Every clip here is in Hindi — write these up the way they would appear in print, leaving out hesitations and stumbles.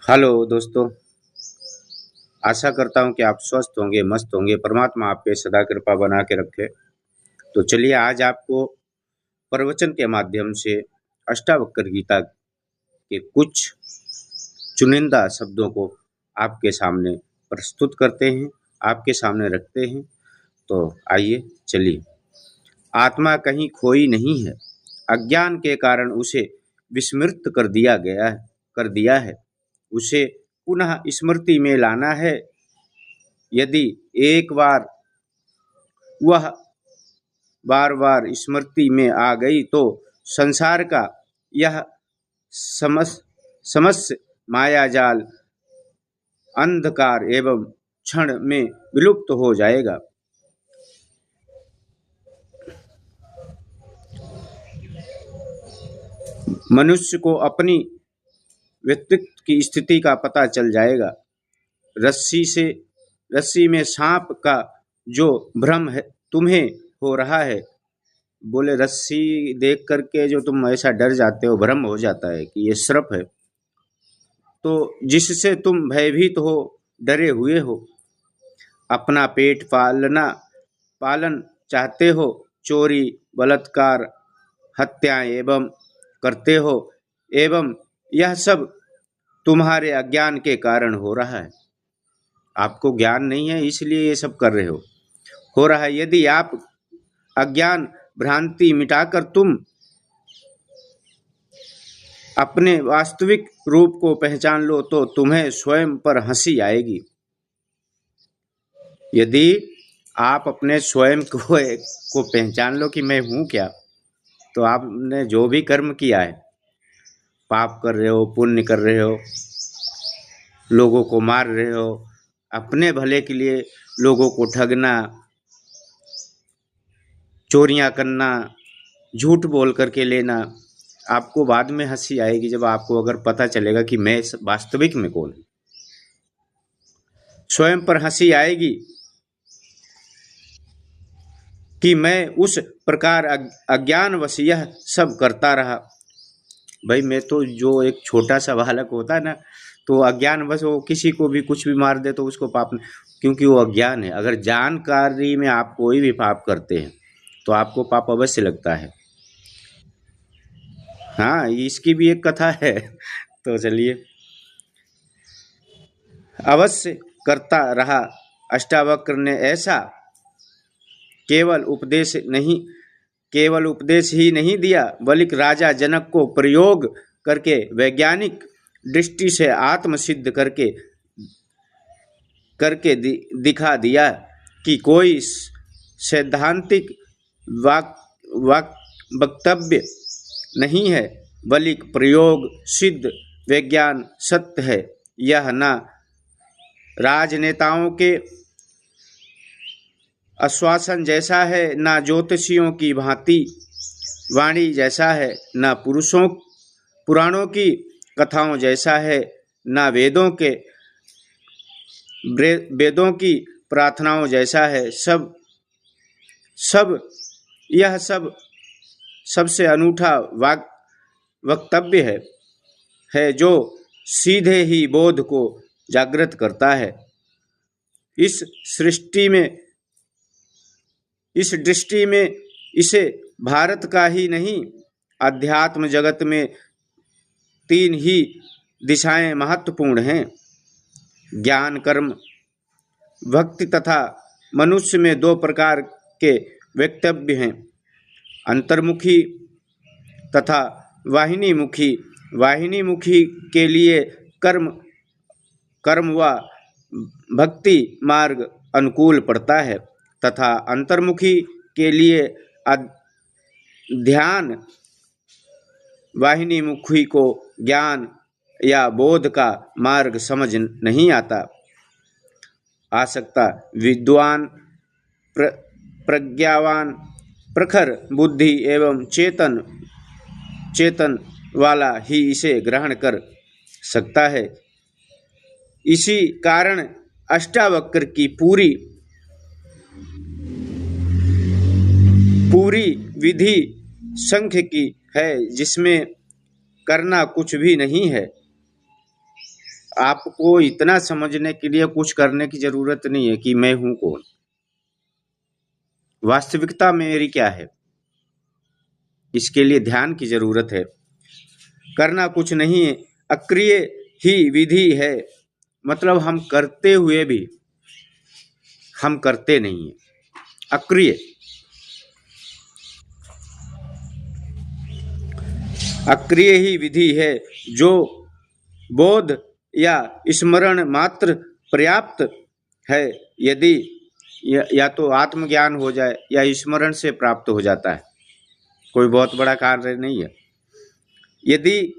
हेलो दोस्तों। आशा करता हूँ कि आप स्वस्थ होंगे, मस्त होंगे। परमात्मा आप पे सदा कृपा बना के रखे। तो चलिए आज आपको प्रवचन के माध्यम से अष्टावक्र गीता के कुछ चुनिंदा शब्दों को आपके सामने प्रस्तुत करते हैं, आपके सामने रखते हैं। तो आइए चलिए। आत्मा कहीं खोई नहीं है, अज्ञान के कारण उसे विस्मृत कर दिया है। उसे पुनः स्मृति में लाना है। यदि एक बार वह बार बार स्मृति में आ गई तो संसार का यह समस्त मायाजाल अंधकार एवं क्षण में विलुप्त हो जाएगा। मनुष्य को अपनी व्यक्तित्व की स्थिति का पता चल जाएगा। रस्सी में सांप का जो भ्रम है तुम्हें हो रहा है, बोले रस्सी देख करके जो तुम ऐसा डर जाते हो, भ्रम हो जाता है कि ये सर्प है, तो जिससे तुम भयभीत हो, डरे हुए हो, अपना पेट पालन चाहते हो, चोरी बलात्कार हत्याएं एवं करते हो, एवं यह सब तुम्हारे अज्ञान के कारण हो रहा है। आपको ज्ञान नहीं है इसलिए ये सब कर रहे हो रहा है। यदि आप अज्ञान भ्रांति मिटाकर तुम अपने वास्तविक रूप को पहचान लो तो तुम्हें स्वयं पर हंसी आएगी। यदि आप अपने स्वयं को पहचान लो कि मैं हूँ क्या, तो आपने जो भी कर्म किया है, पाप कर रहे हो, पुण्य कर रहे हो, लोगों को मार रहे हो, अपने भले के लिए लोगों को ठगना, चोरियां करना, झूठ बोल करके लेना, आपको बाद में हंसी आएगी जब आपको अगर पता चलेगा कि मैं वास्तविक में कौन हूं। स्वयं पर हंसी आएगी कि मैं उस प्रकार अज्ञानवश यह सब करता रहा। भाई मैं तो जो एक छोटा सा बालक होता है ना, तो अज्ञानवश वो किसी को भी कुछ भी मार दे तो उसको पाप नहीं, क्योंकि वो अज्ञान है। अगर जानकारी में आप कोई भी पाप करते हैं तो आपको पाप अवश्य लगता है। हाँ, इसकी भी एक कथा है। तो चलिए, अवश्य करता रहा। अष्टावक्र ने ऐसा केवल उपदेश ही नहीं दिया, बल्कि राजा जनक को प्रयोग करके वैज्ञानिक दृष्टि से आत्म सिद्ध करके दिखा दिया कि कोई सैद्धांतिक वक्तव्य नहीं है, बल्कि प्रयोग सिद्ध विज्ञान सत्य है। यह न राजनेताओं के आश्वासन जैसा है, न ज्योतिषियों की भांति वाणी जैसा है, न पुराणों की कथाओं जैसा है, न वेदों की प्रार्थनाओं जैसा है। यह सबसे अनूठा वक्तव्य है जो सीधे ही बोध को जागृत करता है। इस दृष्टि में इसे भारत का ही नहीं, अध्यात्म जगत में 3 ही दिशाएं महत्वपूर्ण हैं। ज्ञान, कर्म, भक्ति तथा मनुष्य में 2 प्रकार के वक्तव्य हैं, अंतर्मुखी तथा वाहिनीमुखी। वाहिनीमुखी के लिए कर्म व भक्ति मार्ग अनुकूल पड़ता है तथा अंतर्मुखी के लिए ध्यान। वाहिनीमुखी को ज्ञान या बोध का मार्ग समझ नहीं आ सकता। विद्वान, प्रज्ञावान, प्रखर बुद्धि एवं चेतन वाला ही इसे ग्रहण कर सकता है। इसी कारण अष्टावक्र की पूरी विधि संख्य की है, जिसमें करना कुछ भी नहीं है। आपको इतना समझने के लिए कुछ करने की जरूरत नहीं है कि मैं हूं कौन, वास्तविकता मेरी क्या है। इसके लिए ध्यान की जरूरत है। करना कुछ नहीं है, अक्रिय ही विधि है। मतलब हम करते हुए भी हम करते नहीं है, अक्रिय। अक्रिय ही विधि है जो बोध या स्मरण मात्र पर्याप्त है। यदि या तो आत्मज्ञान हो जाए या स्मरण से प्राप्त हो जाता है, कोई बहुत बड़ा कार्य नहीं है। यदि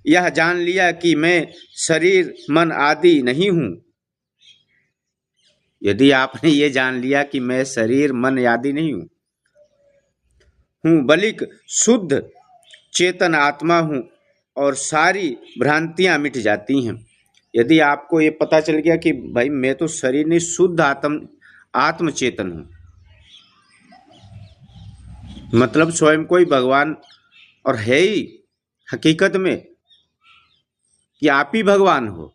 यह जान लिया कि मैं शरीर मन आदि नहीं हूं, यदि आपने ये जान लिया कि मैं शरीर मन आदि नहीं हूं बल्कि शुद्ध चेतन आत्मा हूं और सारी भ्रांतियां मिट जाती हैं। यदि आपको ये पता चल गया कि भाई मैं तो शरीर नहीं, शुद्ध आत्म चेतन हूं, मतलब स्वयं कोई भगवान और है ही हकीकत में कि आप ही भगवान हो,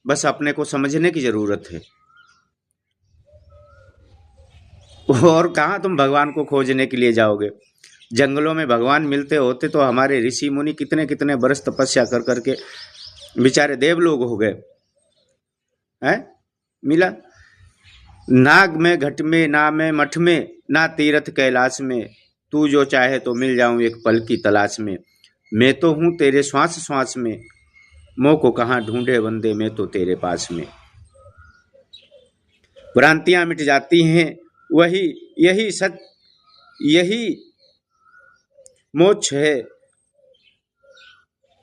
बस अपने को समझने की जरूरत है। और कहाँ तुम भगवान को खोजने के लिए जाओगे। जंगलों में भगवान मिलते होते तो हमारे ऋषि मुनि कितने कितने बरस तपस्या कर करके बेचारे देवलोग हो गए हैं। मिला नाग में घट में ना में मठ में ना तीर्थ कैलाश में, तू जो चाहे तो मिल जाऊं एक पल की तलाश में। मैं तो हूं तेरे श्वास श्वास में, मोह को कहाँ ढूंढे बंदे, मैं तो तेरे पास में। भ्रांतियां मिट जाती हैं, वही यही यही मोक्ष है।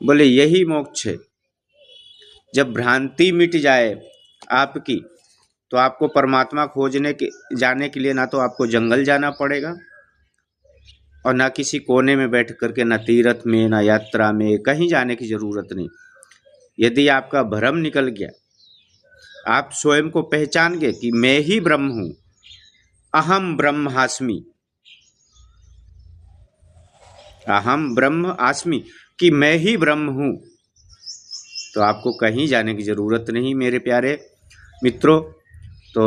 बोले यही मोक्ष है। जब भ्रांति मिट जाए आपकी, तो आपको परमात्मा खोजने के जाने के लिए ना तो आपको जंगल जाना पड़ेगा और ना किसी कोने में बैठ करके, ना तीर्थ में ना यात्रा में, कहीं जाने की जरूरत नहीं। यदि आपका भ्रम निकल गया, आप स्वयं को पहचान गए कि मैं ही ब्रह्म हूं, अहम ब्रह्मास्मि, अहम ब्रह्म आस्मि, कि मैं ही ब्रह्म हूं, तो आपको कहीं जाने की जरूरत नहीं मेरे प्यारे मित्रों। तो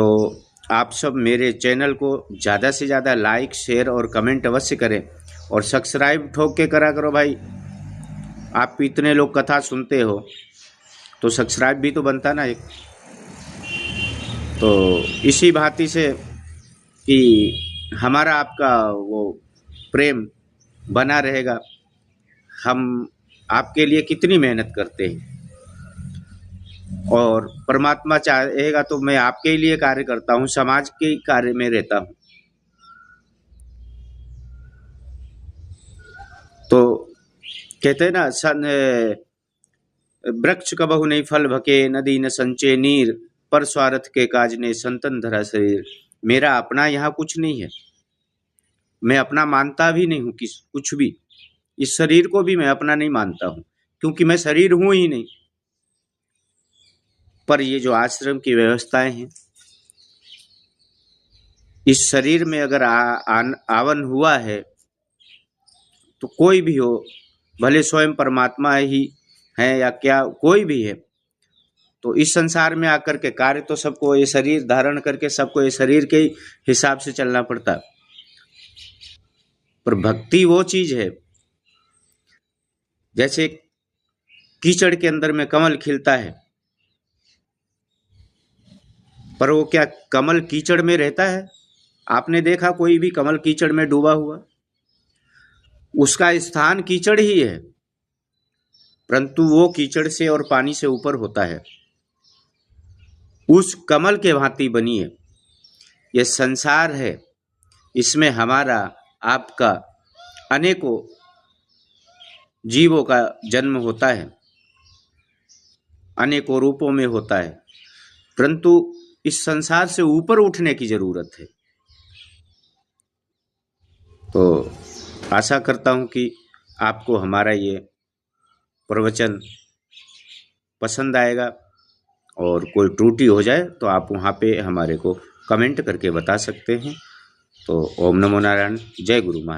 आप सब मेरे चैनल को ज़्यादा से ज़्यादा लाइक शेयर और कमेंट अवश्य करें और सब्सक्राइब ठोक के करा करो भाई। आप इतने लोग कथा सुनते हो तो सब्सक्राइब भी तो बनता ना एक। तो इसी भांति से कि हमारा आपका वो प्रेम बना रहेगा। हम आपके लिए कितनी मेहनत करते हैं और परमात्मा चाहेगा तो मैं आपके लिए कार्य करता हूँ, समाज के कार्य में रहता हूँ। तो कहते हैं ना, वृक्ष कबहु नहीं फल भके, नदी न संचे नीर, पर स्वार्थ के काज ने संतन धरा शरीर। मेरा अपना यहाँ कुछ नहीं है, मैं अपना मानता भी नहीं हूँ कुछ भी। इस शरीर को भी मैं अपना नहीं मानता हूँ, क्योंकि मैं शरीर हूँ ही नहीं। पर ये जो आश्रम की व्यवस्थाएं हैं, इस शरीर में अगर आवन हुआ है तो कोई भी हो, भले स्वयं परमात्मा ही है या क्या कोई भी है, तो इस संसार में आकर के कार्य तो सबको ये शरीर धारण करके सबको ये शरीर के हिसाब से चलना पड़ता है। पर भक्ति वो चीज है, जैसे कीचड़ के अंदर में कमल खिलता है, पर वो क्या कमल कीचड़ में रहता है? आपने देखा कोई भी कमल कीचड़ में डूबा हुआ? उसका स्थान कीचड़ ही है, परंतु वो कीचड़ से और पानी से ऊपर होता है। उस कमल के भांति बनी है ये संसार है। इसमें हमारा आपका अनेकों जीवों का जन्म होता है, अनेकों रूपों में होता है, परंतु इस संसार से ऊपर उठने की जरूरत है। तो आशा करता हूं कि आपको हमारा ये प्रवचन पसंद आएगा, और कोई त्रुटि हो जाए तो आप वहाँ पे हमारे को कमेंट करके बता सकते हैं। तो ओम नमो नारायण, जय गुरु महाराज।